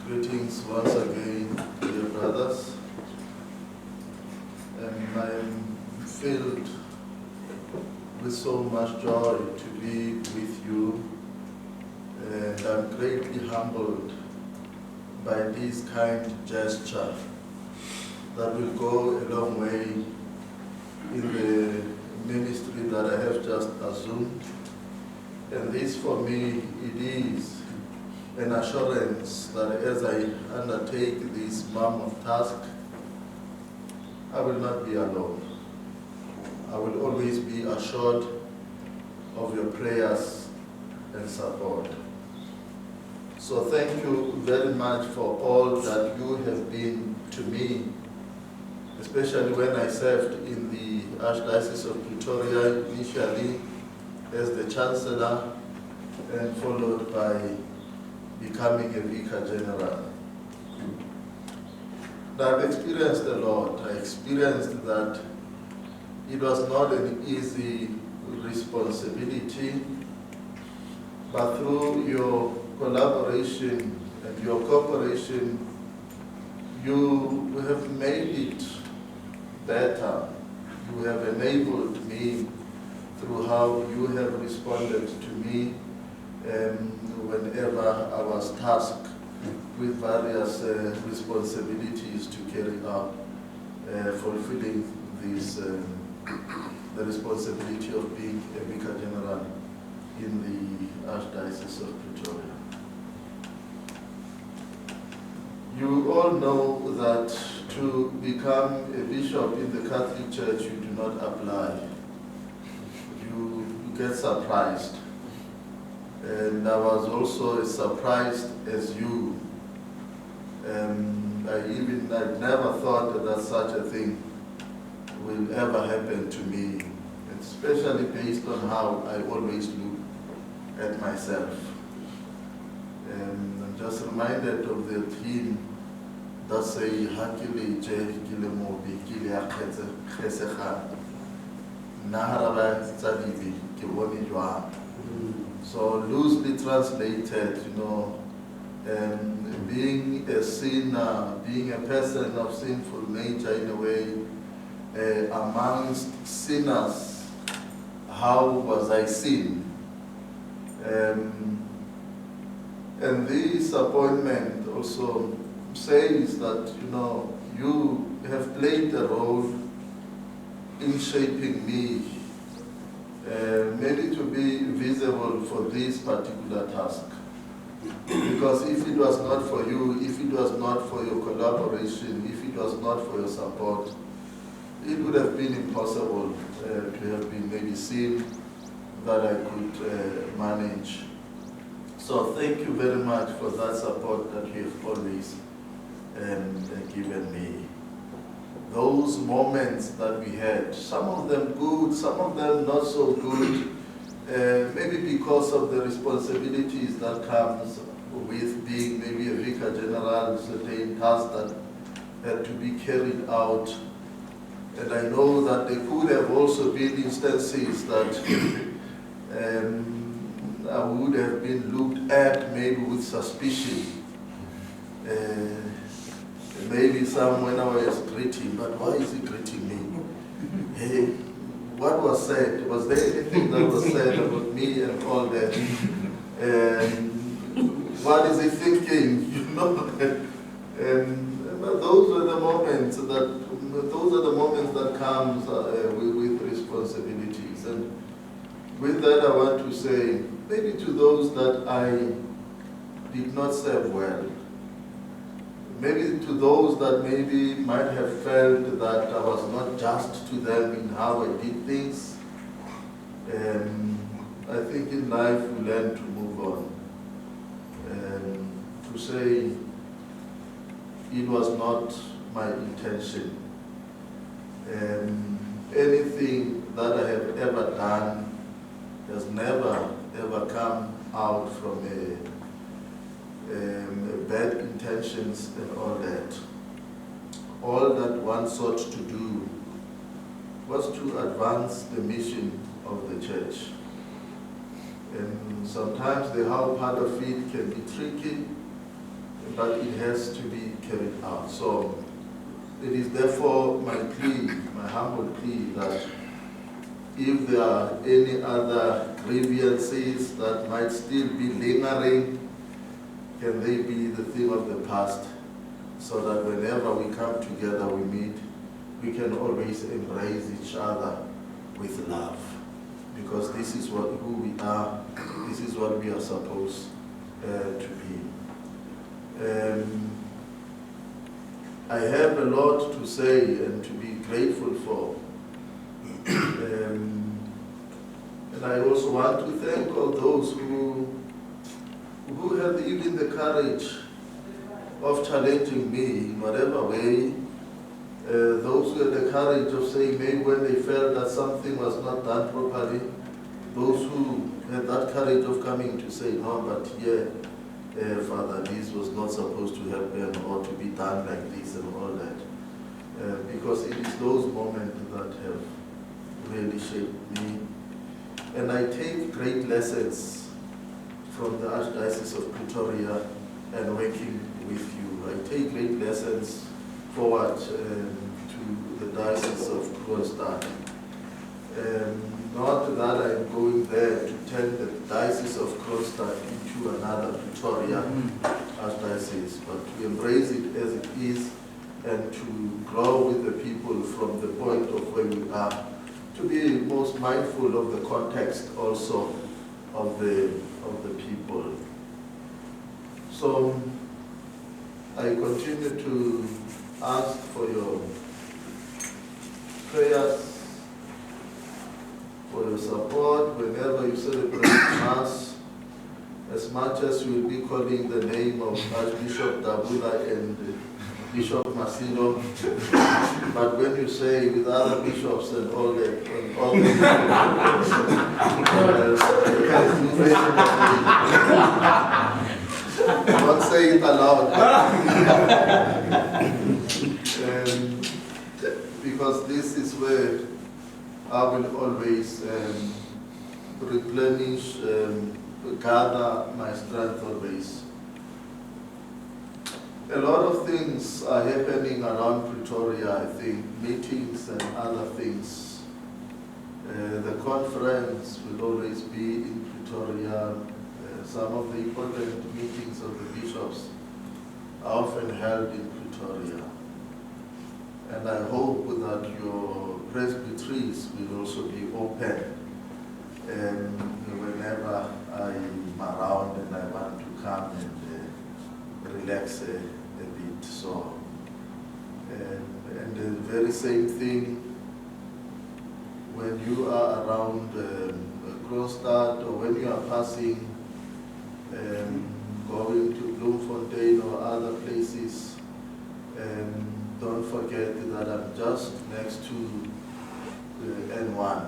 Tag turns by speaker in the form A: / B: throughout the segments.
A: Greetings once again, dear brothers. And I'm filled with so much joy to be with you, and I'm greatly humbled by this kind gesture that will go a long way in the ministry that I have just assumed. And this for me, it is an assurance that as I undertake this mammoth task, I will not be alone. I will always be assured of your prayers and support. So thank you very much for all that you have been to me, especially when I served in the Archdiocese of Pretoria initially as the Chancellor and followed by becoming a Vicar General. I've experienced a lot. I experienced that it was not an easy responsibility, but through your collaboration and your cooperation, you have made it better. You have enabled me through how you have responded to me whenever I was tasked with various responsibilities to carry out, fulfilling this, the responsibility of being a Vicar General in the Archdiocese of Pretoria. You all know that to become a bishop in the Catholic Church, you do not apply. You get surprised. And I was also as surprised as you. I never thought that such a thing will ever happen to me, especially based on how I always look at myself. I'm just reminded of the hymn that says, "Hakili je kile mobi kile akhetze khesecha naharaba tsadibi ke bone jwa." So loosely translated, being a sinner, being a person of sinful nature in a way, amongst sinners, how was I seen? And this appointment also says that, you have played a role in shaping me, maybe to be visible for this particular task. Because if it was not for you, if it was not for your collaboration, if it was not for your support, it would have been impossible to have been maybe seen that I could manage. So thank you very much for that support that you have always given me. Those moments that we had, some of them good, some of them not so good, maybe because of the responsibilities that comes with being maybe a Vicar General, certain tasks that had to be carried out. And I know that there could have also been instances that I would have been looked at maybe with suspicion. Maybe some when I was greeting, but why is he greeting me? Hey, what was said? Was there anything that was said about me and all that? What is he thinking? But those are the moments that comes with responsibilities. And with that, I want to say, maybe to those that I did not serve well, maybe to those that maybe might have felt that I was not just to them in how I did things, I think in life we learn to move on. To say it was not my intention. Anything that I have ever done has never ever come out from bad intentions and all that. All that one sought to do was to advance the mission of the church. And sometimes the how part of it can be tricky, but it has to be carried out. So it is therefore my plea, my humble plea, that if there are any other grievances that might still be lingering, can they be the thing of the past, so that whenever we come together, we meet, we can always embrace each other with love. Because this is who we are, this is what we are supposed to be. I have a lot to say and to be grateful for. And I also want to thank all those who had even the courage of challenging me in whatever way. Those who had the courage of saying maybe when they felt that something was not done properly, those who had that courage of coming to say, no, but Father, this was not supposed to happen or to be done like this and all that. Because it is those moments that have really shaped me. And I take great lessons from the Archdiocese of Pretoria and working with you. I take great lessons forward to the Diocese of Kroonstad. Not that I'm going there to turn the Diocese of Kroonstad into another Pretoria Archdiocese, but to embrace it as it is and to grow with the people from the point of where we are, to be most mindful of the context also of the people. So I continue to ask for your prayers, for your support whenever you celebrate Mass, as much as you will be calling the name of Archbishop Dabula and Bishop Masilo, but when you say with other bishops and all that, don't say it aloud. Because this is where I will always replenish, gather my strength always. A lot of things are happening around Pretoria, I think, meetings and other things. The conference will always be in Pretoria. Some of the important meetings of the bishops are often held in Pretoria. And I hope that your presbyteries will also be open whenever I'm around and I want to come and relax a bit. So, and the very same thing when you are around Kroonstad, or when you are passing, going to Bloemfontein or other places, don't forget that I'm just next to the N1.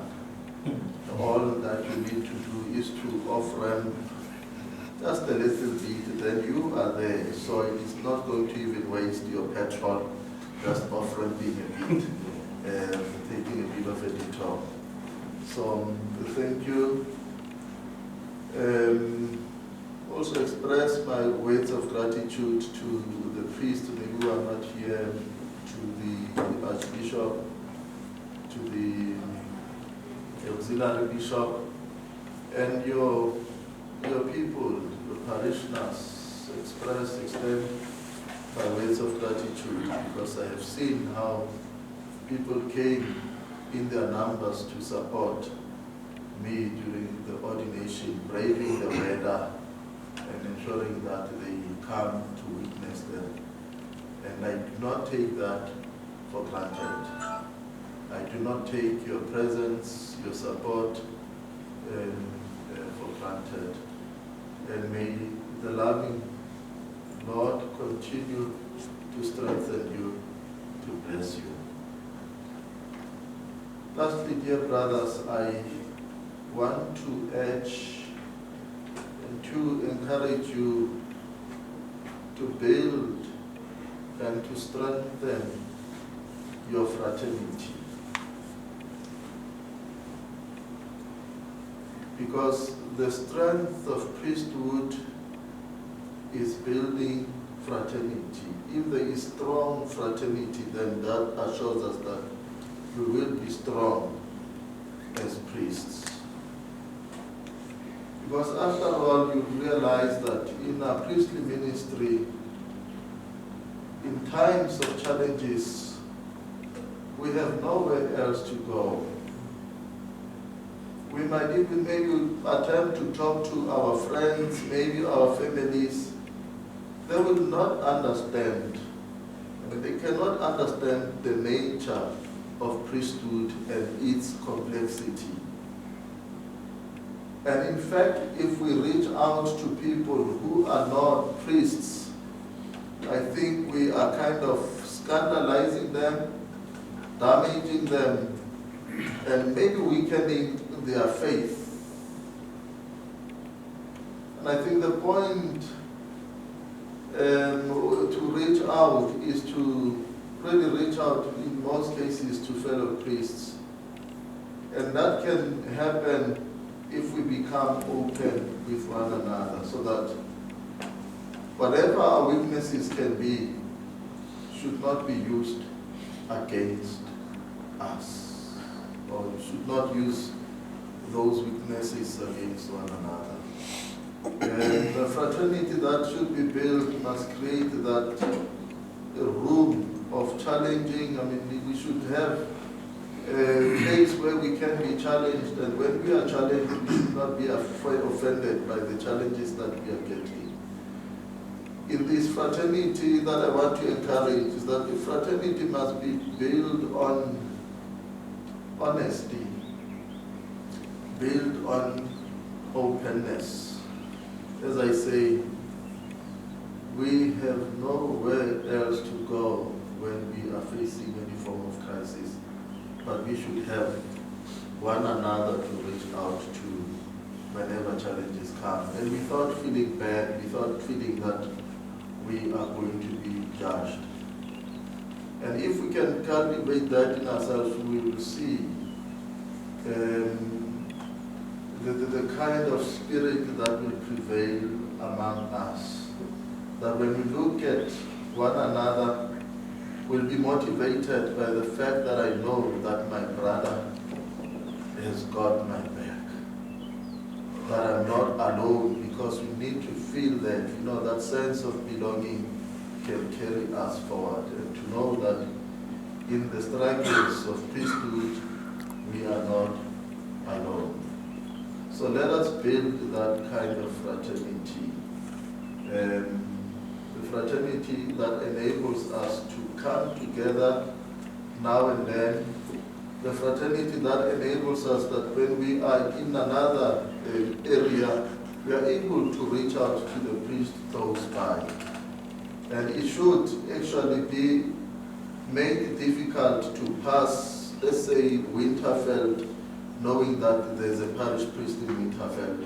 A: All that you need to do is to off-ramp just a little bit, then you are there. So it is not going to even waste your petrol, just off-ramping a bit, taking a bit of a detour. So thank you. Also express my words of gratitude to the priest who are not here, to the Archbishop, to the Auxiliary Bishop, and your people, your parishioners. Extend my words of gratitude, because I have seen how people came in their numbers to support me during the ordination, braving the weather and ensuring that they come to witness them. And I do not take that for granted. I do not take your presence, your support for granted. And may the loving Lord continue to strengthen you, to bless you. Lastly, dear brothers, I want to urge and to encourage you to build and to strengthen your fraternity. Because the strength of priesthood is building fraternity. If there is strong fraternity, then that assures us that we will be strong as priests. Because after all, you realize that in our priestly ministry, in times of challenges, we have nowhere else to go. We might even maybe attempt to talk to our friends, maybe our families. They will not understand. I mean, they cannot understand the nature of priesthood and its complexity. And in fact, if we reach out to people who are not priests, I think we are kind of scandalizing them, damaging them, and maybe weakening their faith. And I think the point to reach out is to really reach out in most cases to fellow priests. And that can happen if we become open with one another, so that whatever our weaknesses can be should not be used against us, or should not use those weaknesses against one another. And the fraternity that should be built must create that room of challenging. I mean, we should have a place where we can be challenged, and when we are challenged, we should not be offended by the challenges that we are getting. In this fraternity that I want to encourage is that the fraternity must be built on honesty, built on openness. As I say, we have nowhere else to go when we are facing any form of crisis, but we should have one another to reach out to whenever challenges come, and without feeling bad, without feeling that we are going to be judged. And if we can cultivate that in ourselves, we will see the kind of spirit that will prevail among us. That when we look at one another, we'll be motivated by the fact that I know that my brother has got my back. That I'm not alone, because we need to feel that, that sense of belonging can carry us forward, and to know that in the struggles of priesthood, we are not alone. So let us build that kind of fraternity. The fraternity that enables us to come together now and then. The fraternity that enables us that when we are in another area, we are able to reach out to the priest close by. And it should actually be made difficult to pass, let's say, Winterfeld, knowing that there's a parish priest in Winterfeld.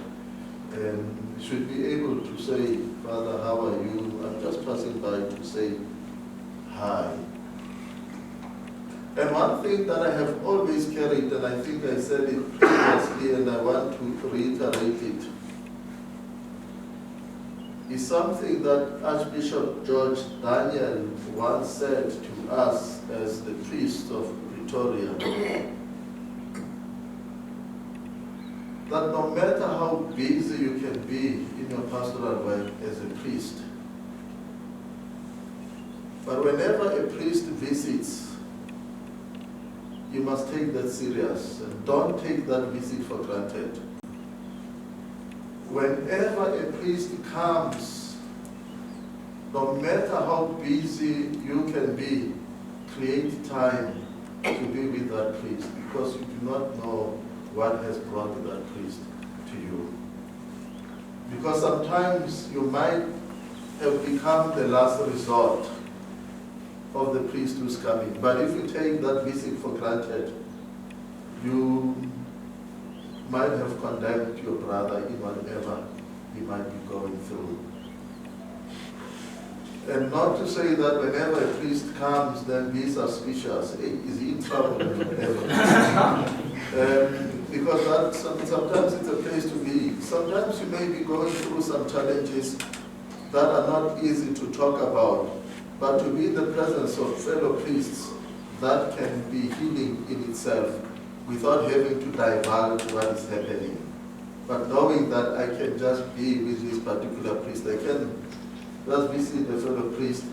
A: And should be able to say, Father, how are you? I'm just passing by to say hi. And one thing that I have always carried, and I think I said it previously and I want to reiterate it, is something that Archbishop George Daniel once said to us as the priest of Pretoria, that no matter how busy you can be in your pastoral work as a priest, but whenever a priest visits, you must take that serious, and don't take that visit for granted. Whenever a priest comes, no matter how busy you can be, create time to be with that priest, because you do not know what has brought that priest to you. Because sometimes you might have become the last resort of the priest who's coming. But if you take that visit for granted, you might have condemned your brother in whatever he might be going through. And not to say that whenever a priest comes, then be suspicious. Hey, is he in trouble? Because sometimes it's a place to be. Sometimes you may be going through some challenges, that are not easy to talk about, but to be in the presence of fellow priests, that can be healing in itself without having to divulge what is happening. But knowing that I can just be with this particular priest, I can just visit a fellow priest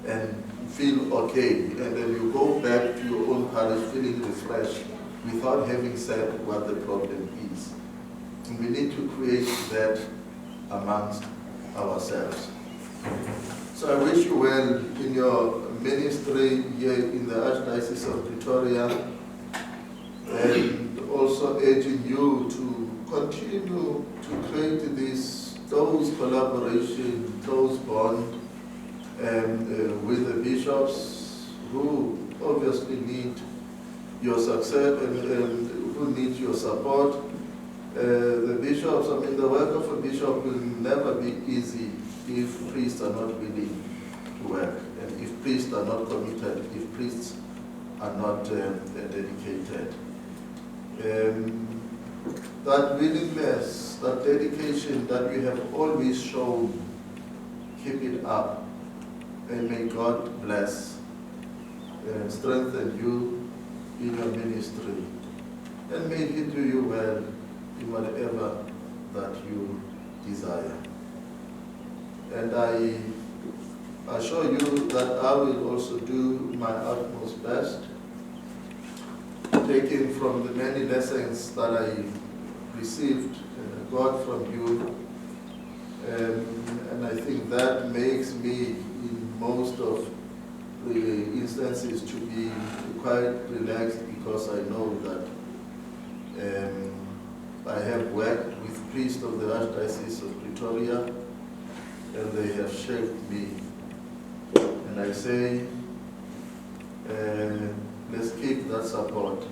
A: and feel okay, and then you go back to your own parish feeling refreshed without having said what the problem is. And we need to create that amongst ourselves. So I wish you well in your ministry here in the Archdiocese of Pretoria, and also urging you to continue to create those collaboration, those bonds with the bishops who obviously need your success and who need your support. The bishops, the work of a bishop will never be easy if priests are not willing to work, and if priests are not committed, if priests are not dedicated. That willingness, that dedication that we have always shown, keep it up, and may God bless and strengthen you in your ministry, and may He do you well in whatever that you desire. And I assure you that I will also do my utmost best, taking from the many lessons that I received God from you, and I think that makes me in most of the instances to be quite relaxed, because I know that I have worked with priests of the Archdiocese of Pretoria, and they have shaped me. And I say, let's keep that support,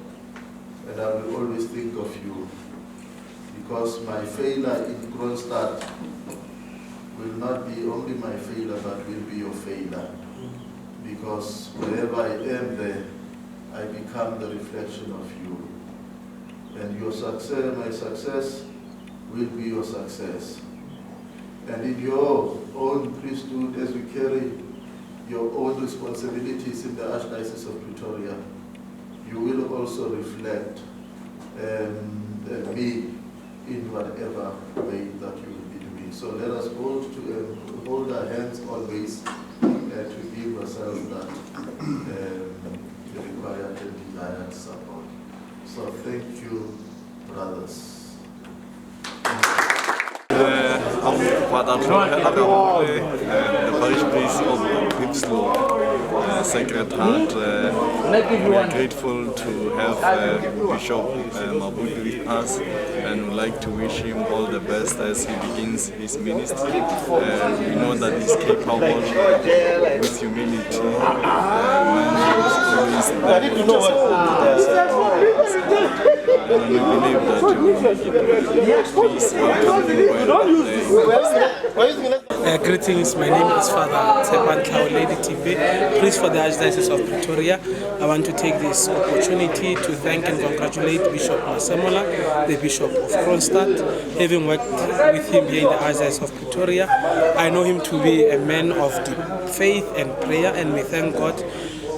A: and I will always think of you, because my failure in Kroonstad will not be only my failure, but will be your failure. Because wherever I am there, I become the reflection of you. And your success, my success, will be your success. And in your own priesthood, as you carry your own responsibilities in the Archdiocese of Pretoria, you will also reflect me in whatever way that you will be doing. So let us hold our hands always to give ourselves that required and desired support. So thank you, brothers.
B: I'm Father the Parish priest of Kroonstad, Sacred Heart. We are grateful to have Bishop Mabuti with us, and would like to wish him all the best as he begins his ministry. We know that he's capable with humility. And we believe that
C: Greetings, my name is Father Lady TV, priest for the Archdiocese of Pretoria. I want to take this opportunity to thank and congratulate Bishop Masemola, the Bishop of Kroonstad. Having worked with him here in the Archdiocese of Pretoria, I know him to be a man of deep faith and prayer, and we thank God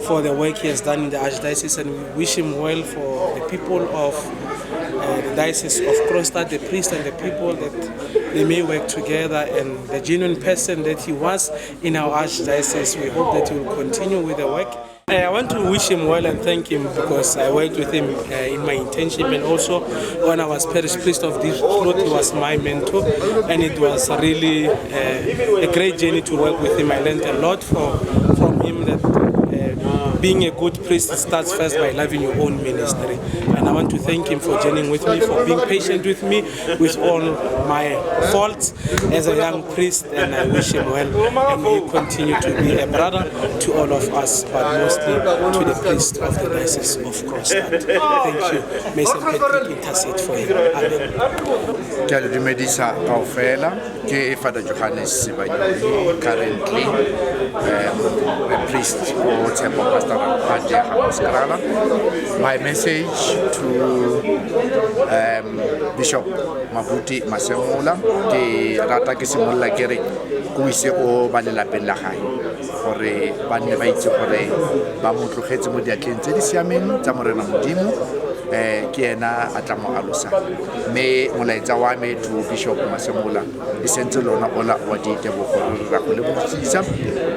C: for the work he has done in the Archdiocese, and we wish him well for the people of the Diocese of Kroonstad, the priests and the people, that they may work together, and the genuine person that he was in our Archdiocese, we hope that he will continue with the work. I want to wish him well and thank him, because I worked with him in my internship, and also when I was parish priest of this Waterkloof, he was my mentor, and it was really a great journey to work with him. I learned a lot from him, that being a good priest starts first by loving your own ministry. And I want to thank him for journeying with me, for being patient with me, with all my faults as a young priest, and I wish him well, and may he continue to be a brother to all of us, but mostly to the priest of the Diocese of Kroonstad. Thank you. May St. Patrick intercede for him. Amen.
D: Ke a le dumedisa kaofela, ke ke Father Johannes Sibanyoni, currently a priest for Temple Pastoral House. My message to Bishop Mabuti Masemola ke rata ke simolla ke re go ise go ba lelapeng la gae gore ba nne ba itse gore ba mo tlogetse mo diatleng tse di siameng tsa Morena Modimo ke ena a tla mo alosa mme molaetsa wa me to Bishop Masemola e sentse lona ola wa ditebo gore ra go le botsisa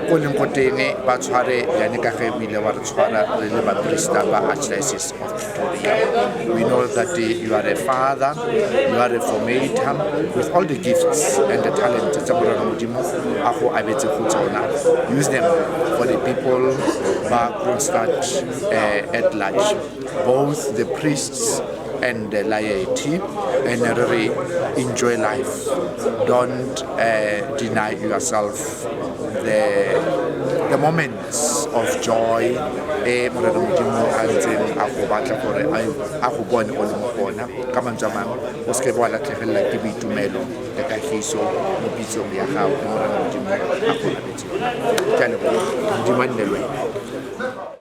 D: go leng go teng ba tshware yane ka ge bile wa re tshwara re le ba priest ba Archdiocese of Pretoria. We know that you are a father, you are a formator with all the gifts and the talents tsa Morena Modimo a go abetse go tsona. Use them for the people ba Kroonstad at large, both the priests and the laity, and really enjoy life. Don't deny yourself the moments of joy Morena Modimo a ntseng a go batla gore a go bone o le mo gona ka mantswe a mangwe o se ke wa latlhegelwa ke boitumelo le kagiso mo pitsong ya gago Morena Modimo a go abetse ka leboga Modimo a nne le wena.